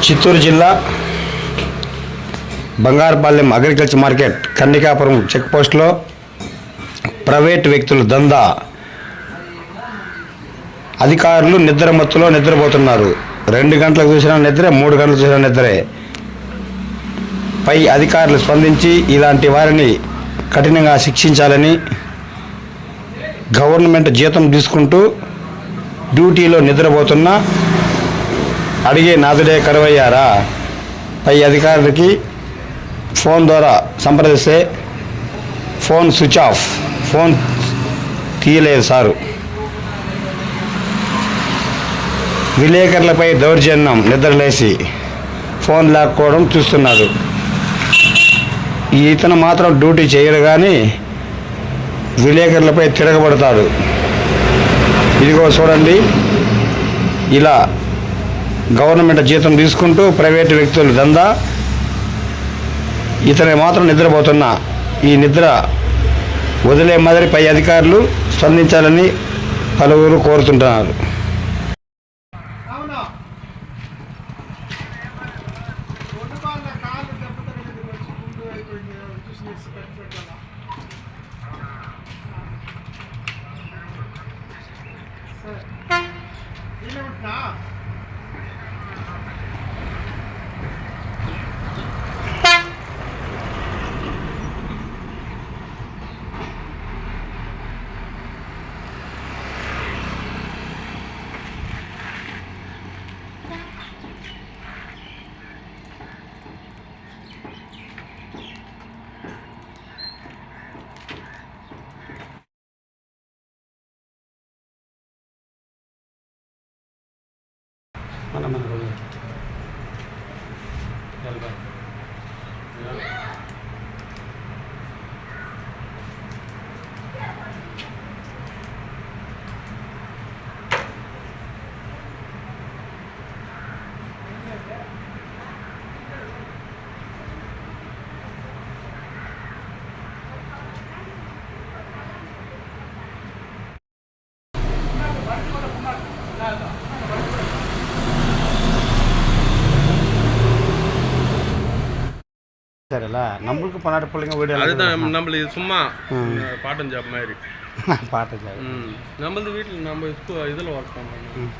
చిత్తూరు జిల్లా Bangarapalem agriculture market కన్నికాపురం check పోస్ట్లో private వ్యక్తుల దందా. అధికారులు నిద్రమత్తులో నిద్రపోతున్నారు. 2 గంటలకు చూసినా నిద్రే, 3 గంటలకు చూసినా నిద్రే. పై అధికారులు స్పందించి ఇలాంటి వారిని కఠినంగా శిక్షించాలని, గవర్నమెంట్ జీతం తీసుకుంటూ డ్యూటీలో నిద్రపోతున్న అడిగే నాదుడే కరువయ్యారా? పై అధికారులకి ఫోన్ ద్వారా సంప్రదిస్తే ఫోన్ స్విచ్ ఆఫ్, ఫోన్ తీయలేదు సారు. విలేకరులపై దౌర్జన్యం, నిద్రలేసి ఫోన్ లాక్కోవడం చూస్తున్నాడు. ఇతను మాత్రం డ్యూటీ చేయడు కానీ విలేకరులపై తిరగబడతాడు. ఇదిగో చూడండి, ఇలా గవర్నమెంట్ జీతం తీసుకుంటూ ప్రైవేటు వ్యక్తులు దందా. ఇతను మాత్రం నిద్రపోతున్నా ఈ నిద్ర వదిలే మాదిరి పై అధికారులు స్పందించాలని పలువురు కోరుతుంటున్నారు. சரில நம்மளுக்கு பன்னாட்டு பிள்ளைங்க வீடு அதுதான் நம்மளுக்கு சும்மா பாட்டன் ஜாப் மாதிரி பாட்டன் ஜாப். நம்மளது வீட்டில் நம்ம இதில் ஒர்க் பண்ணுறோம்.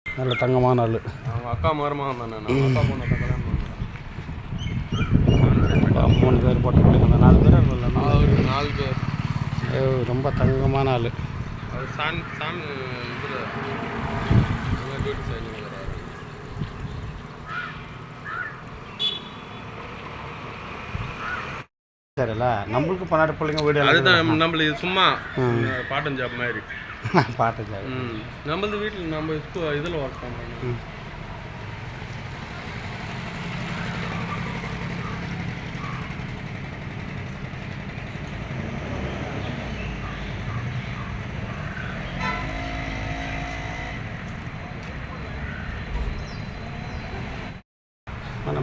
நல்ல தங்கமான ஆள். அவங்க அக்கா மரமாக இருந்தானே, நான் அப்பா பொண்ணை கல்யாணம் பண்ணேன். 3 பேர் போட்டு பிள்ளைங்க, 4 பேர் இல்லை, 4 பேர். ரொம்ப தங்கமான ஆள். அது சாமி இதில் டியூட்டி சைடில் வராரு. சரில நம்மளுக்கு பன்னாட்டு பிள்ளைங்க வீடு அதுதான் நம்மளுக்கு சும்மா பாட்டன் ஜாப் மாதிரி பாட்டன் ஜாப். நம்மளது வீட்டில் நம்ம இதில் ஒர்க் பண்ணுறோம். మన